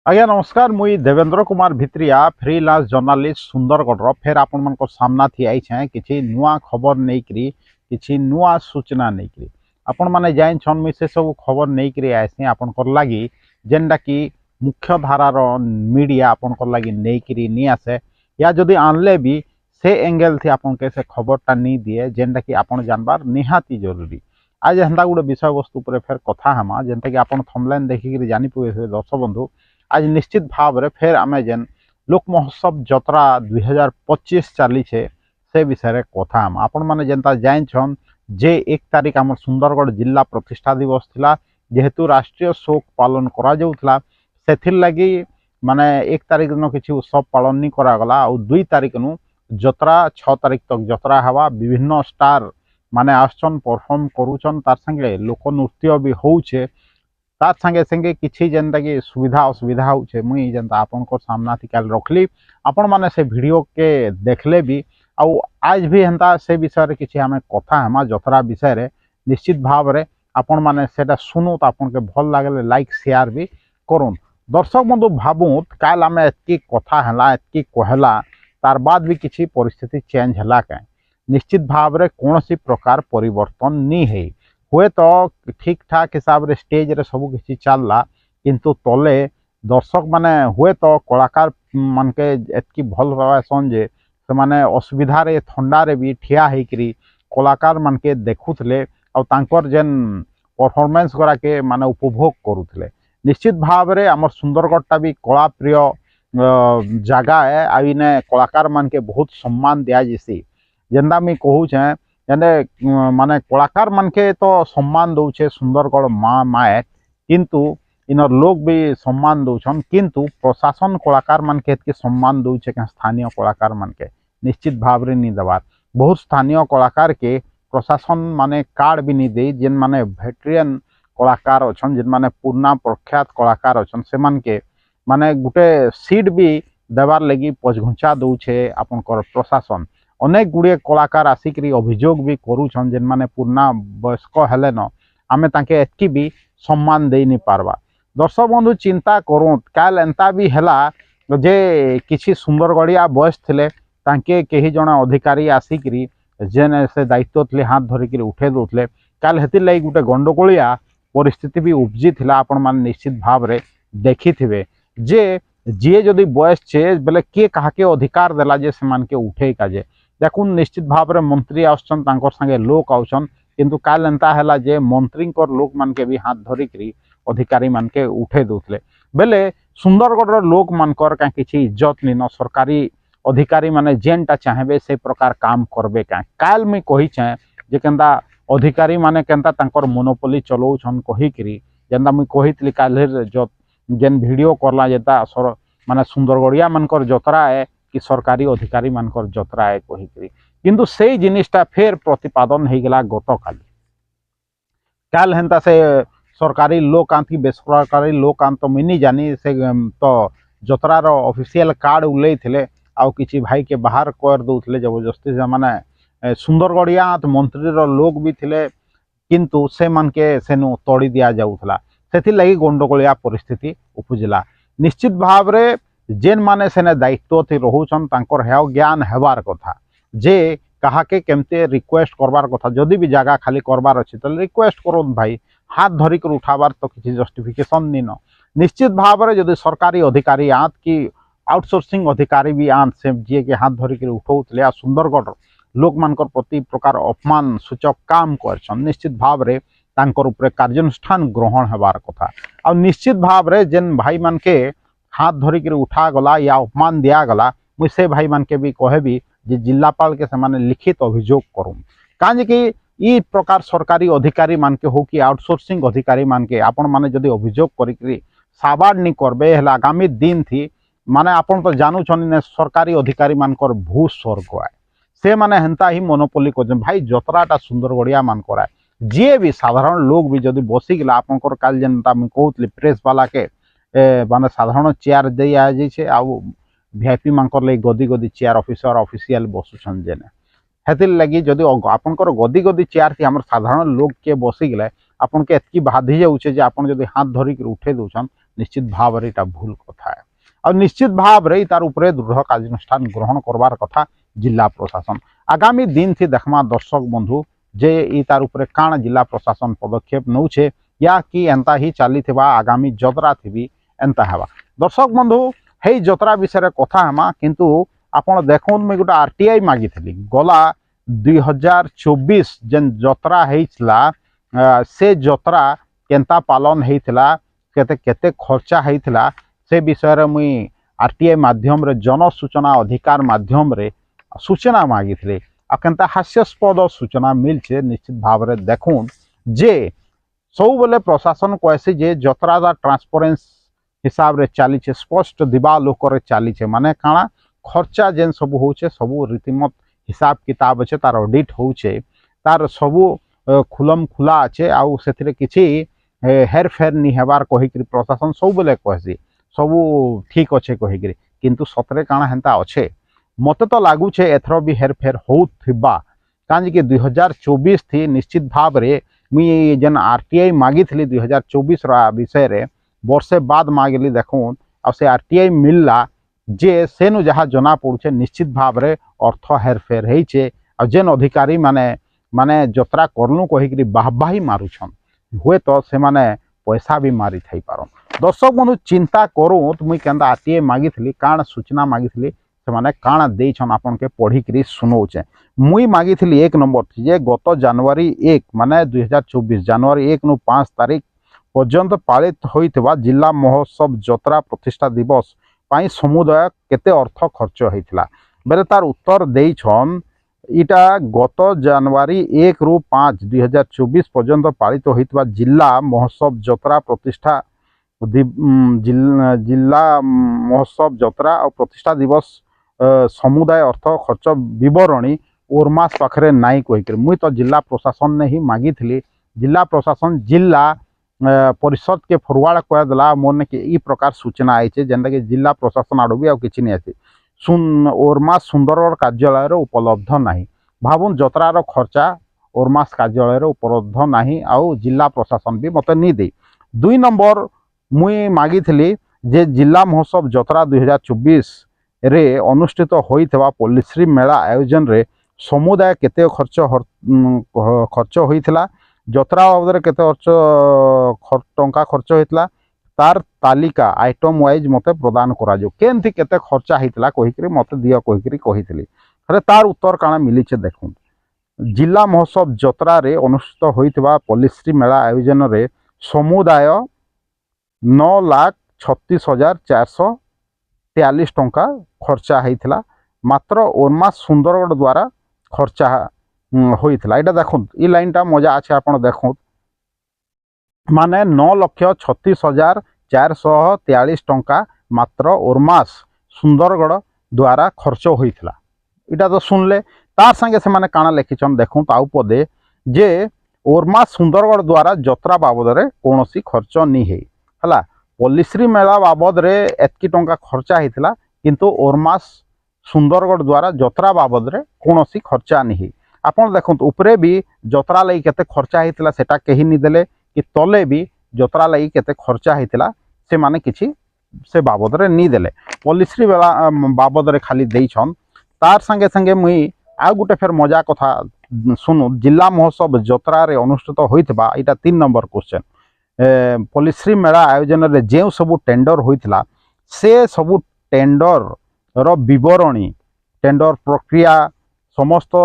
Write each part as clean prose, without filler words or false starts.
आज्ञा नमस्कार मुई देवेंद्र कुमार भित्रिया फ्रीलांस जर्नालीस्ट सुंदरगढ़ फेर आपण मन सामना थी आई किसी नुआ खबर नहीं किसी नुआ सूचना नहीं आपण मैंने जान छन मुई से सब खबर नहीं आसी आपण लगी जेनटा कि मुख्य धारार मीडिया आपण लगी नहीं आसे या जदि आनले भी से एंगल थी आपन के से खबरटा नहीं दिए जेनटा कि आपण जानबार निहाती जरूरी। आज हेन्ता गोटे विषय वस्तु पर फेर कथा हमा जेनटा कि आपण थंबलाइन देखिक जानी पवे दर्शक बंधु। आज निश्चित भाव रे फेर आमे जेन लोक महोत्सव जत्रा 2025 चली से विषय रे कथा हम आपण माने जेनता जाइन छन जे 1 तारीख आम सुंदरगढ़ जिला प्रतिष्ठा दिवस थिला जेहेतु राष्ट्रीय शोक पालन करा जाउथला सेथिर लगी माने 1 तारीख दिन किसी उत्सव पालन नहीं करा गला और 2 तारीख नु जत्रा 6 तारीख तक जत्रा हवा विभिन्न स्टार माने आछन परफॉर्म करूछन तार संगे लोक नृत्य भी होउछे तार संगे संगे किसी जेनता कि सुविधा असुविधा होउछे मुई जेनता आपन को सामना थी काल रखली आपण माने से वीडियो के देखले भी आउ आज भी हेन्ता से विषय रे किसी हमें कथा हमा जतरा विषय रे निश्चित भाव रे आपण माने सेटा सुनु त आपन के भल लागले लाइक शेयर भी करूँ। दर्शक बंधु भाबू काल आम एतकी कथा है एतकी कहला तार बाद भी किसी परिस्थिति चेंज है क्या निश्चित भाव रे कौन सी प्रकार परिवर्तन नहीं है हुए तो ठीक ठाक हिसाब रे स्टेज रे सब किसी चलला किंतु तले दर्शक माने हुए तो कलाकार मान के एतकी भल पासन जे से माने असुविधा रे ठंडा रे भी ठिया होकरी कलाकार मान के देखुले और तांकर जेन परफॉर्मेंस करा के माने उपभोग करुले। निश्चित भाव रे हमर सुंदरगढ़टा भी कला प्रिय जगह है आ इने कलाकार मान के बहुत सम्मान दिया जैसी जेनता मुई कहूँ माने कलाकार मन के तो सम्मान दौचे सुंदरगढ़ माँ माए किंतु इनर लोग भी सम्मान दौन किंतु प्रशासन कलाकार मन के सम्मान दौचे क्या स्थानीय कलाकार मन के निश्चित भाव रे नहीं देवार बहुत स्थानीय कलाकार के प्रशासन माने कार्ड भी नहीं दे जेन माने वेटरियन कलाकार अच्छन जेन माने पुराना प्रख्यात कलाकार अच्छन से मन के माने गुटे सीट भी देवार लगी पचघुंचा दौचे आपन प्रशासन अनेक गुड़े कलाकार आसिक अभियोग भी करुछन जेन माने पुराना वयस्क हेले न आमे तांके एतकी भी सम्मान दे नहीं पारबा। दर्शक बंधु चिंता करूँ काल एंता भी हैला जे किसी सुंदरगढ़िया बयस थिले तांके कही जणा अधिकारी आसिक जेन से दायित्व थे हाथ धरिक उठे दौले काल हेतिर लगी गोटे गंडगोलिया परिस्थिति भी उपजी थिला आपण माने निश्चित भाव रे देखी थिबे जे जी जदि बयस छे बेले किए काहाके अधिकार देला जे से मान के उठे काजे देखुन निश्चित भाव रे मंत्री आउछन तांकर संगे लोक आउछन किंतु काल एंता हैला जे मंत्री लोक मान के भी हाथ धरिक अधिकारी मान के उठे दौले बेले सुंदरगढ़ लोक मानकर क्या किसी इज्जत नहीं न सरकारी अधिकारी माने जेनटा चाहेबे से प्रकार काम करबे क्या काल मुई कही चाहे जे केंता अधिकारी माने केंता तांकर मोनोपोली चलाउछन कहिकरी जेंता मुई कहितली काल जेन वीडियो करला जेता माने सुंदरगढ़िया मानकर जतरा है कि सरकारी अधिकारी मानकर जतरा है कहिकरी किंतु से जिनिसटा फेर प्रतिपादन हो गला गतकाली काल हेन्ता से सरकारी लोकांत की बेसरकारी लोकांत तो मुई नहीं जानी से तो जतरार ऑफिशियल कार्ड उल्ले थे आउ किसी भाई के बाहर कर दौले जबरदस्ती से माने सुंदरगढ़िया मंत्री लोग भी थे किंतु से मन के सेनु तोड़ी दिया जाऊला से लगी गंडगोलिया परिस्थिति उपजिला। निश्चित भाव रे जेन माने सेने दायित्व थी रोचन तांकर हेव ज्ञान हेबार कथा जे कहा के केमते रिक्वेस्ट करबार कथा जदि भी जगह खाली करबार अच्छी तो रिक्वेस्ट करो भाई हाथ धरिक उठाबार तो किसी जस्टिफिकेशन नहीं न। निश्चित भाव रे जदि सरकारी अधिकारी आंत की आउटसोर्सिंग अधिकारी भी आंत से जी के हाथ धरिक उठाउले आ सुंदरगढ़ लोक मानकर प्रति प्रकार अपमान सूचक काम कर निश्चित भाव रे तांकर उपरे कार्यानुष्ठान ग्रहण हेबार कथा आ निश्चित भाव रे जेन भाई मान के हाथ धरिक उठा गला या अपमान दिया गला मुझे से भाई मान के भी कहबी जे जिलापाल के से लिखित अभियोग करूँ कहीं कि ई प्रकार सरकारी अधिकारी मान के हो कि आउटसोर्सिंग अधिकारी मान के आपण माने जदि अभियोग करी साबाड़ नहीं करबे हेला आगामी दिन थी माने आपण तो जानू छन सरकारी अधिकारी मानकर भू स्वर्ग आए से माने हेन्ता ही मोनोपोली कर भाई जतराटा सुंदरगढ़िया मान कराए जी भी साधारण लोग भी जदि बसिगला आपंकर काल जेनता मुझे कहूली प्रेस वाला के माने साधारण चेयर दे आजे आउ वीआईपी मानकर लगी गदी गदी चेयर ऑफिसर ऑफिशियल बसुछन जेने हेतिर लगी जदि आपनकर गदी गदी चेयर थी हमर साधारण लोग के बसिगले आपन के एतकी बाधी जाउछे जे आपन जदि हाथ धरिक उठे दउछन निश्चित भाव रे इटा भूल कथा है और निश्चित भाव रे तार उपरे दृढ़ कार्यानुष्ठान ग्रहण करवार कथा जिला प्रशासन आगामी दिन थी देखमा दर्शक बंधु जे ई तार उपरे काण जिला प्रशासन पदक्षेप नौछे या कि एंता ही चली आगामी जतरा थी एंता हेबा दर्शक बंधु हे जतरा विषय कथा हेमा किंतु आपण देखुन मुई गोटे आरटीआई मागिथली गला 2024 जेन जतरा हेइछला से जतरा केंता पालन हेइथला केते केते खर्चा हेइथला से विषय रे मुई आरटीआई माध्यम रे जन सूचना अधिकार माध्यम रे सूचना मागिथले आ केंता हास्यास्पद सूचना मिलछे निश्चित भाव रे देखुन जे सब बेले प्रशासन कहसी जे जतरा ट्रांसपेरेंस हिसाब रे चली स्पष्ट दिवालोक चली माने काଣା खर्चा जेन सब होचे सब रीतिमत हिसाब किताब अच्छे तार ऑडिट होचे तार सब खुलम खुला अच्छे आउ से किसी हेर फेर नि हेबार कहिकरी प्रशासन सब बेले कहसी सब ठीक अच्छे कहिकरी किंतु सतरे काଣା हेंता अच्छे मते तो लगुचे एथर भी हेर फेर होथिबा कांज कि 2024 थी निश्चित भाव रे मुई जेन आरटीआई मागिथली 2024 रा विषय रे वर्षे बाद मागिली देखुन आ से आरटीआई मिलला जे सेनु जहाँ जना पड़ुचे निश्चित भाव रे अर्थ हेरफेर हेइचे आ जेन अधिकारी माने माने जतरा करलु कहिकरी बाहबाही मारुछन हुए तो से माने पैसा भी मारी थाई पारन दर्शक बंधु चिंता करूँ तो मुई केंदा आरटीआई मागिथली काण सूचना मागिथली से माने काण देइछन आपन के पढ़िकरी सुनौचे मुई मागिथली 1 नंबर थी जे गत जनवरी 1 माने 2024 जनवरी 1 नु 5 तारीख पर्यंत पालित होइतबा जिला महोत्सव जतरा प्रतिष्ठा दिवस पाई समुदाय केते अर्थ खर्च होइतला बेले तार उत्तर देइछन इटा गत जनवरी 1 रु 5 2024 पर्यंत पालित होइतबा जिला महोत्सव जतरा प्रतिष्ठा जिला महोत्सव जतरा और प्रतिष्ठा दिवस समुदाय अर्थ खर्च विवरणी ओरमास पाखरे नाई कहिकर मुई तो जिला प्रशासन ने ही मागिथली जिला प्रशासन जिला परिषद के फॉरवर्ड कर देला मोर के ई प्रकार सूचना आईचे जेनता कि जिला प्रशासन आडू भी आ किछि नै आसी ओरमास सुंदरगढ़ कार्यालय रे उपलब्ध नाही भाबुन जतरार खर्चा ओरमास कार्यालय रे उपलब्ध नाही आउ जिला प्रशासन भी मते नहीं दे 2 नंबर मुई मागिथली जे जिला महोत्सव जतरा 2024 रे अनुष्ठित होइथबा पल्लीश्री मेला आयोजन रे समुदाय केते खर्च होइथला जतरा बाबद केते टंका खर्च होइतला तार तालिका आइटम वाइज मते प्रदान करा जो केनथि केते खर्चा होइतला कहिकरी मते दियो कहिकरी कहितली अरे तार उत्तर काना मिली छे देखुन जिला महोत्सव जतरा रे अनुष्ठित होइतबा पल्लीश्री मेला आयोजन रे समुदाय 9,36,443 टंका खर्चा होइतला मात्र ओरमास सुंदरगढ़ द्वारा खर्चा होइतला एटा देखुन ई लाइनटा मजा अच्छे आपण देखुन माने 9,36,443 टंका मात्र ओरमास सुंदरगढ़ द्वारा खर्च होइतला इटा तो सुनले तार संगे से माने काना लिखिछन देखुन ताउ पदे जे ओरमास सुंदरगढ़ द्वारा जतरा बाबद रे कोनोसी खर्च नि हे हला पल्लीश्री मेला बाबद रे एतकी टंका खर्चा होइतला किंतु ओरमास सुंदरगढ़ द्वारा जतरा बाबद रे कोनोसी खर्चा नि हे आपण देखंतु ऊपरे भी जतरा लई केते खर्चा होइतला सेटा केही नि देले कि तले भी जतरा लई केते खर्चा होइतला से माने किछि से बाबद रे नि देले पल्लीश्री मेला बाबद रे खाली देइछन तार संगे संगे मुई आ गुटे फेर मजा कथा सुनु जिला महोत्सव जतरा रे अनुष्ठित होइतबा इटा 3 नंबर क्वेश्चन पल्लीश्री मेला आयोजन रे जे सब टेंडर होइतला से सब टेंडर रो विवरणी टेंडर प्रक्रिया समस्त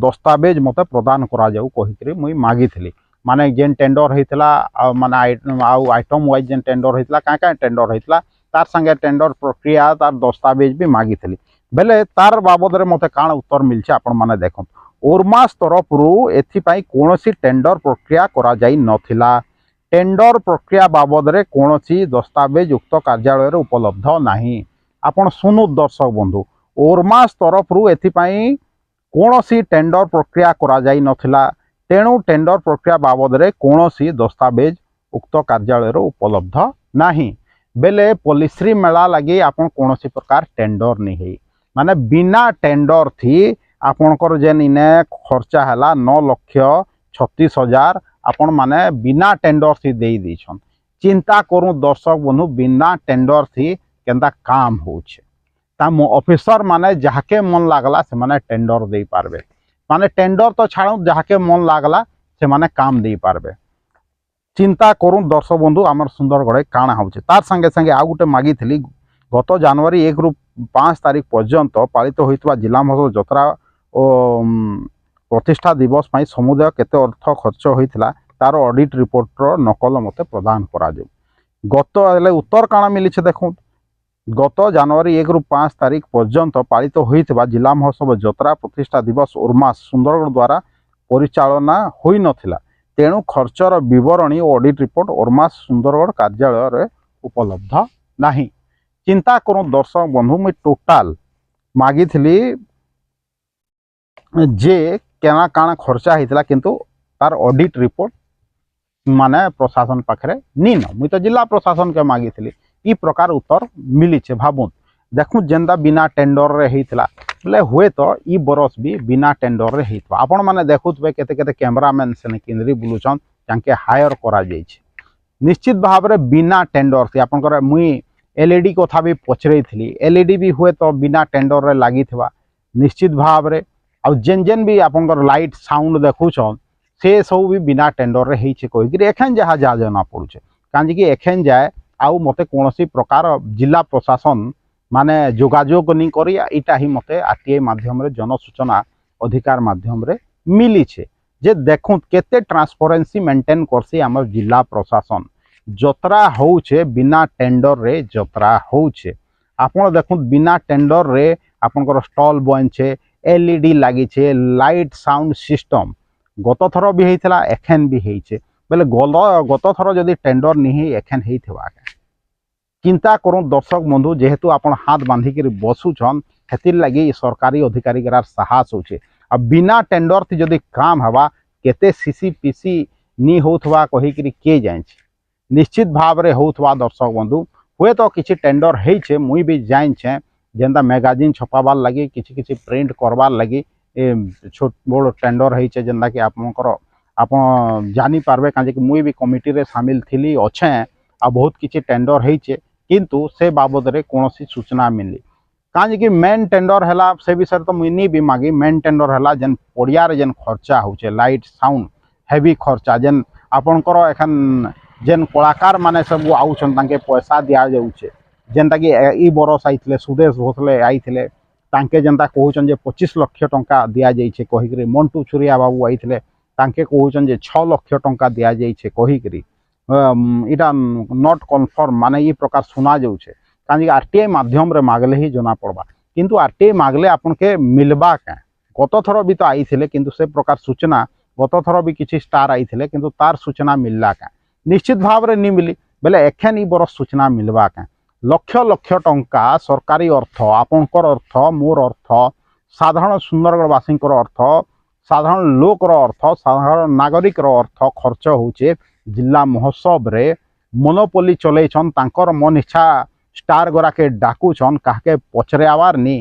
दस्तावेज मते प्रदान करा जाऊ कहिकरी मुई मागिथली माने जेन टेंडर होइतला माने आइटम वाइज जेन टेंडर होइतला का टेंडर होइतला तार संगे टेंडर प्रक्रिया तार दस्तावेज भी मागिथली बेले तार बाबद रे मते काण उत्तर मिलছে आपण माने देखन ओरमास तरफ रु एथि पई कोनोसी टेंडर प्रक्रिया करा जाई नथिला टेंडर प्रक्रिया बाबद रे कोनोसी दस्तावेज उक्त कार्यालय रे उपलब्ध नाही आपण सुनु दर्शक बंधु ओरमास तरफ रु एथि पई कोनोसी टेंडर प्रक्रिया करा जाई नथिला तेणु टेंडर प्रक्रिया बाबद रे कोनोसी दस्तावेज उक्त कार्यालय रे उपलब्ध नाही बेले पल्लीश्री मेला लगी आपण कोनोसी प्रकार टेंडर नहीं है माने बिना टेंडर थी आपणकर जेन इने खर्चा हैला 9,36,000 आपण माने बिना टेंडर थी दे दीछन चिंता करूँ दर्शक बंधु बिना टेंडर थी केंता काम होचे ता ऑफिसर माने जहाँके मन लागला से माने टेंडर दे पारबे माने टेंडर तो छाड़ू जहाँके मन लागला से माने काम दे पारबे चिंता करूँ दर्शक बंधु आमर सुंदरगढ़ काଣା होचे तार संगे संगे आ गुटे मागी गत जनवरी 1 रु 5 तारीख पर्यंत पालित होइतबा जिला महोत्सव जत्रा और प्रतिष्ठा दिवस पाई समुदाय केते अर्थ खर्च होइतला तार ऑडिट रिपोर्टर नकल मते प्रदान करा जाऊ गत उत्तर काଣା मिली देखो गत जनवरी 1 रु 5 तारीख पर्यंत पालित होइतबा जिला महोत्सव जत्रा प्रतिष्ठा दिवस उर्मास सुंदरगढ़ द्वारा परिचालना होई नथिला तेणु खर्चर विवरणी और ऑडिट रिपोर्ट उर्मास सुंदरगढ़ कार्यालय रे उपलब्ध नाही चिंता करूँ दर्शक बंधु मुझे टोटाल मागी जे केना काना खर्चा होता किंतु तार ऑडिट रिपोर्ट माने प्रशासन पाखे नी न मुई तो जिला प्रशासन के मागी ई प्रकार उत्तर मिली भावुन देखु जेंदा बिना टेंडर रे होता बोले हुए तो ई बरस भी बिना टेंडर रे होता आपण माने देखुवे केते केते कैमरामैन से केंद्री बुलुछन तांके हायर करा जाइछ निश्चित भाव रे बिना टेंडर से आपनकर मुई एलईडी कथा भी पचरई थी एलईडी भी हुए तो बिना टेंडर रे लागी थिबा निश्चित भाव रे आ जेन जेन भी आपनकर लाइट साउंड देखुछन से सब भी बिना टेंडर रे हेइछे कहि कि एखन जहा जा जना पड़ुछे कांजे कि एखन जाए आउ मते कोनोसी प्रकार जिला प्रशासन माने जोगाजोग नहीं करी इटा ही मते आरटीआई माध्यम रे जनसूचना अधिकार माध्यम रे मिली छे जे देखु केते ट्रांसपेरेंसी मेंटेन करसी हमर जिला प्रशासन जतरा होउछे बिना टेंडर रे जतरा होउछे आपण देखु बिना टेंडर रे आपनकर स्टॉल बनछे एलईडी लागी छे लाइट साउंड सिस्टम गत थर भी हेइथला एखन भी हेइछे बेले गत थर जदी टेंडर नहीं एखन हेइथबा चिंता करूँ दर्शक बंधु जेहेतु आपण हाथ बांधिक बसुछन हेतिर लगी सरकारी अधिकारी साहस होचे आ बिना टेंडर थी जदि काम हवा केते सीसी पीसी नी होथवा कहि के जाए निश्चित भाव रे होथवा दर्शक बंधु हुए तो किसी टेंडर हेइछे मुई भी जाइछे जेंदा मैगजीन छपाबार लगी किसी प्रिंट करबार लगी छोट बड़ टेंडर हेइछे जेंदा कि आपनकर आपण जानी पारबे काजे कि मुई भी कमिटी रे शामिल थिली अच्छे आ बहुत किसी टेंडर हेइछे किंतु से बाबद रे कोनोसी सूचना मिली काजे कि मेन टेंडर हला से विषय तो मुई भी मागी मेन टेंडर हला जेन पड़िया रे जेन खर्चा होचे लाइट साउंड हेवी खर्चा जेन आपनकर एखन जेन कलाकार माने सब आउछन तांके पैसा दिया जाउछे जेनता कि ई बरस आइथिले सुदेश भोसले आइथिले तांके जेनता कहउछन जे 25 लाख टंका दिया जाइछे कहिकरी मंटू छुरिया बाबू आइथिले तांके कहउछन जे 6 लाख टंका दिया जाइछे कहिकरी इटा नॉट कन्फर्म माने ये प्रकार सुना जाउछे काजे आरटीआई माध्यम रे मागले ही जना पड़बा किंतु आरटीआई मागले आपन के मिलबा के गत थर भी तो आइथिले किंतु से प्रकार सूचना गत थर भी किछि स्टार आइथिले किंतु तार सूचना मिलला के निश्चित भाव रे नि मिली बेले एखन ई बरस सूचना मिलबा के लक्ष लक्ष टंका सरकारी अर्थ आपनकर अर्थ मोर अर्थ साधारण सुंदरगढ़वासी अर्थ साधारण लोकर अर्थ साधारण नागरिक अर्थ खर्च होचे जिला महोत्सव रे मोनोपोली चलैछन तांकर मन इच्छा स्टार गोरा के डाकुछन काहे पचरे आवार नी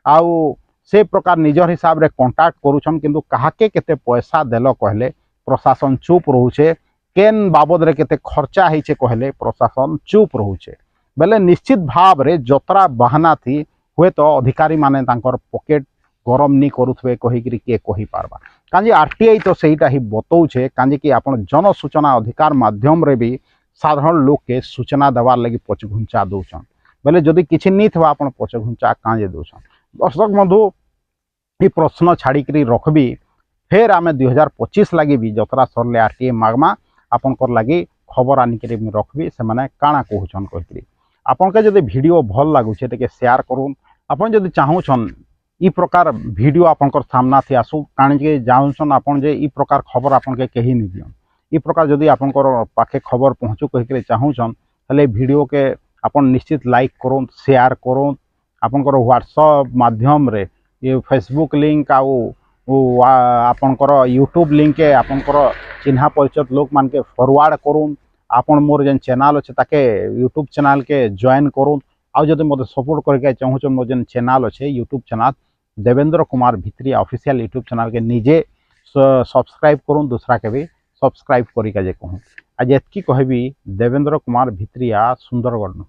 आउ से प्रकार निजर हिसाब रे कांटेक्ट करूछन किंतु काहे केते पैसा देलो कहले प्रशासन चुप रहूछे केन बाबद रे केते खर्चा हेइछे कहले प्रशासन चुप रहूछे बेले निश्चित भाव रे जतरा बहाना थी हुए तो अधिकारी माने तांकर पॉकेट गरम नहीं करुथबे कहिकरी के कहि पारबा काजे आरटीआई तो सेटा ही बतौछे काजे कि आपण जन सूचना अधिकार माध्यम रे भी साधारण लोग के सूचना देवार लगी पचघुंचा दौछन बेले जदि किछि नी थवा आपण पचघुंचा काजे दौछन दर्शक बंधु ई प्रश्न छाड़िकरी रखबी फेर आमे 2025 लगी भी जतरा सरले आरटीआई मागमा आपनकर लगी खबर आनिकरी रखबी से माने काना कहउछन कहिकरी आपन के जदि वीडियो भल लागुछे ते शेयर करूँ आपन जदि चाहूछन ई प्रकार वीडियो आपनकर सामना थी आसु काण के जाउछन आपन जे ई प्रकार खबर आपन के कही नि दियन ई प्रकार जदि आपनकर पाखे खबर पहुँचू कहिकरी चाहूछन तले वीडियो के आपन निश्चित लाइक करूँ शेयर करूँ आपनकर व्हाट्सएप माध्यम रे ये फेसबुक लिंक आउ आपनकर यूट्यूब लिंक के आपनकर चिन्हा परिचित लोक मान के फॉरवर्ड करूँ आपन मोर जेन चैनल अच्छे ताके यूट्यूब चैनल के जॉइन करूँ आउ जदि मते सपोर्ट करके चाहूँ मोर जेन चैनल अच्छे YouTube channel Devendra Kumar Bhitriya official YouTube channel के निजे सब्सक्राइब करूँ दूसरा के भी सब्सक्राइब करिका जे कहूँ आज एतकी कहबी देवेंद्र कुमार भित्रिया सुंदरगढ़।